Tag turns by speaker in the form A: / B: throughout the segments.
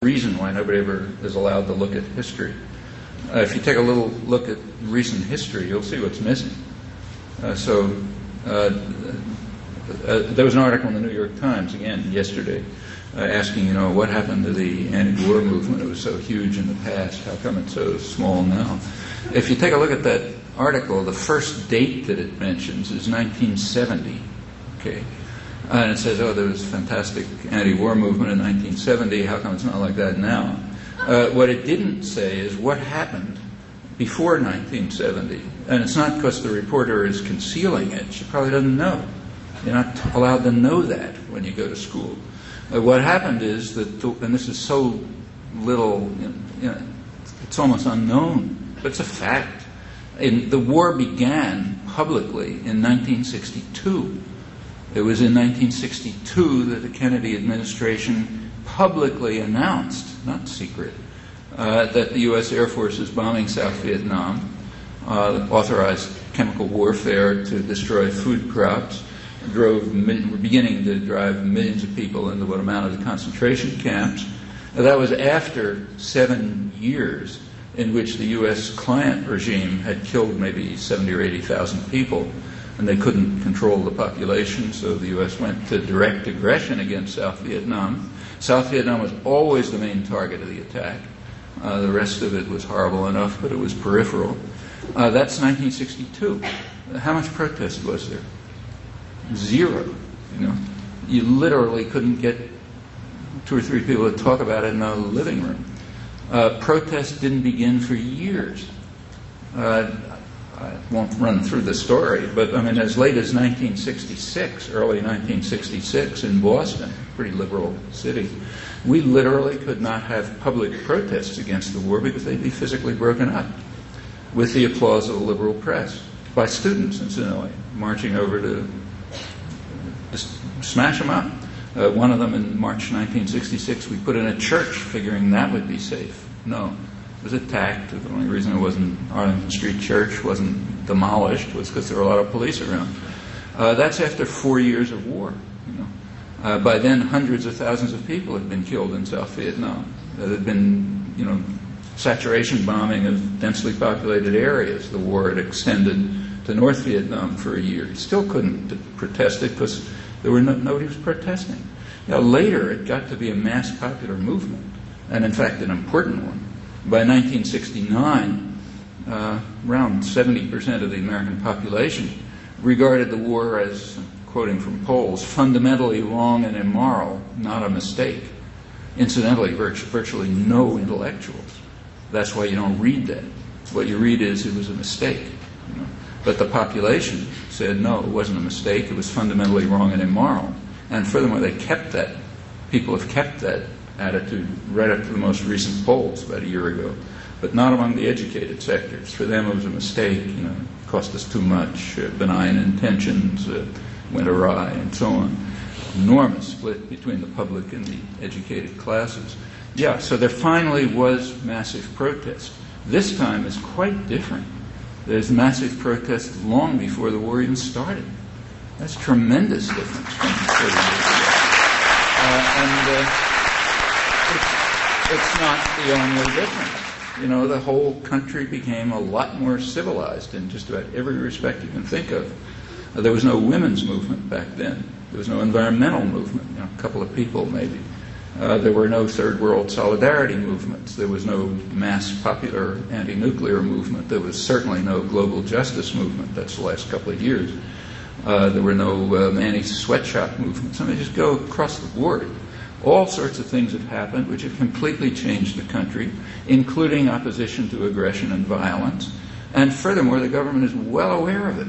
A: reason why nobody ever is allowed to look at history. If you take a little look at recent history, you'll see what's missing. There was an article in the New York Times, again, yesterday, asking, what happened to the anti-war movement? It was so huge in the past. How come it's so small now? If you take a look at that article, the first date that it mentions is 1970. Okay. And it says, there was a fantastic anti-war movement in 1970. How come it's not like that now? What it didn't say is what happened before 1970. And it's not because the reporter is concealing it. She probably doesn't know. You're not allowed to know that when you go to school. What happened is that, and this is so little, it's almost unknown, but it's a fact. The war began publicly in 1962. It was in 1962 that the Kennedy administration publicly announced, not secret, that the U.S. Air Force is bombing South Vietnam, authorized chemical warfare to destroy food crops, were beginning to drive millions of people into what amounted to concentration camps. That was after 7 years in which the U.S. client regime had killed maybe 70 or 80,000 people, and they couldn't control the population, so the U.S. went to direct aggression against South Vietnam. South Vietnam was always the main target of the attack. The rest of it was horrible enough, but it was peripheral. That's 1962. How much protest was there? Zero. You literally couldn't get 2 or 3 people to talk about it in a living room. Protest didn't begin for years. I won't run through the story, but as late as 1966, early 1966 in Boston, pretty liberal city, we literally could not have public protests against the war because they'd be physically broken up with the applause of the liberal press, by students, incidentally, marching over to just smash them up. One of them in March 1966, we put in a church figuring that would be safe. No. It was attacked. The only reason it wasn't Arlington Street Church wasn't demolished was because there were a lot of police around. That's after 4 years of war. By then, hundreds of thousands of people had been killed in South Vietnam. There had been, saturation bombing of densely populated areas. The war had extended to North Vietnam for a year. You still couldn't protest it because nobody was protesting. Later, it got to be a mass popular movement, and in fact, an important one. By 1969, around 70% of the American population regarded the war as, quoting from polls, fundamentally wrong and immoral, not a mistake. Incidentally, virtually no intellectuals. That's why you don't read that. What you read is it was a mistake. But the population said, no, it wasn't a mistake. It was fundamentally wrong and immoral. And furthermore, they kept that. People have kept that attitude right up to the most recent polls about a year ago, but not among the educated sectors. For them, it was a mistake. It cost us too much. Benign intentions went awry, and so on. Enormous split between the public and the educated classes. So there finally was massive protest. This time is quite different. There's massive protest long before the war even started. That's a tremendous difference from 30 years ago. It's not the only difference. The whole country became a lot more civilized in just about every respect you can think of. There was no women's movement back then. There was no environmental movement, a couple of people maybe. There were no third world solidarity movements. There was no mass popular anti-nuclear movement. There was certainly no global justice movement. That's the last couple of years. There were no anti-sweatshop movements. Just go across the board. All sorts of things have happened which have completely changed the country, including opposition to aggression and violence. And furthermore, the government is well aware of it.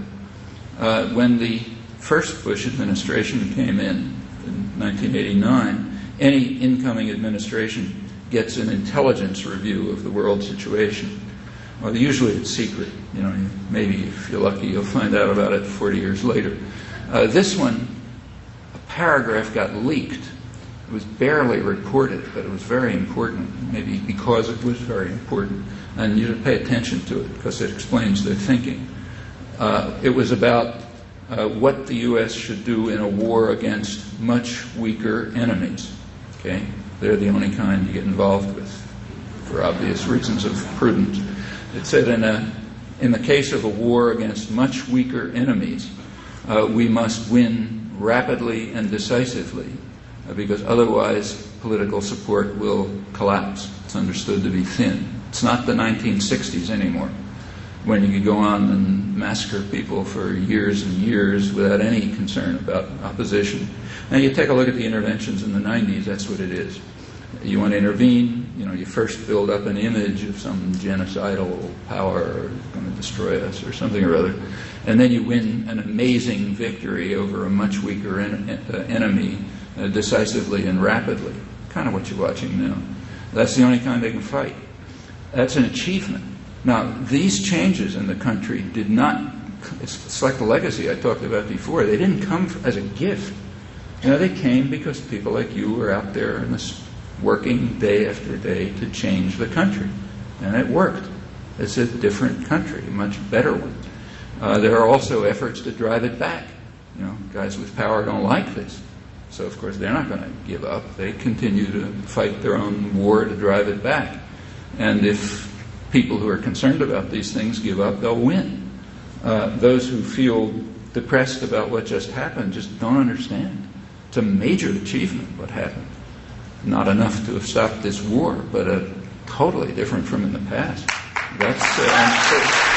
A: When the first Bush administration came in 1989, any incoming administration gets an intelligence review of the world situation. Well, usually it's secret. Maybe if you're lucky, you'll find out about it 40 years later. This one, a paragraph got leaked. It was barely reported, but it was very important, maybe because it was very important. And you should pay attention to it because it explains their thinking. It was about what the U.S. should do in a war against much weaker enemies. Okay? They're the only kind you get involved with, for obvious reasons of prudence. It said in the case of a war against much weaker enemies, we must win rapidly and decisively, because otherwise political support will collapse. It's understood to be thin. It's not the 1960s anymore, when you could go on and massacre people for years and years without any concern about opposition. Now you take a look at the interventions in the 90s, that's what it is. You want to intervene, you first build up an image of some genocidal power going to destroy us or something or other, and then you win an amazing victory over a much weaker enemy decisively and rapidly. Kind of what you're watching now. That's the only kind they can fight. That's an achievement. Now, these changes in the country did not, it's like the legacy I talked about before, they didn't come as a gift. They came because people like you were out there in this working day after day to change the country. And it worked. It's a different country, a much better one. There are also efforts to drive it back. Guys with power don't like this. So, of course, they're not going to give up. They continue to fight their own war to drive it back. And if people who are concerned about these things give up, they'll win. Those who feel depressed about what just happened just don't understand. It's a major achievement, what happened. Not enough to have stopped this war, but totally different from in the past. That's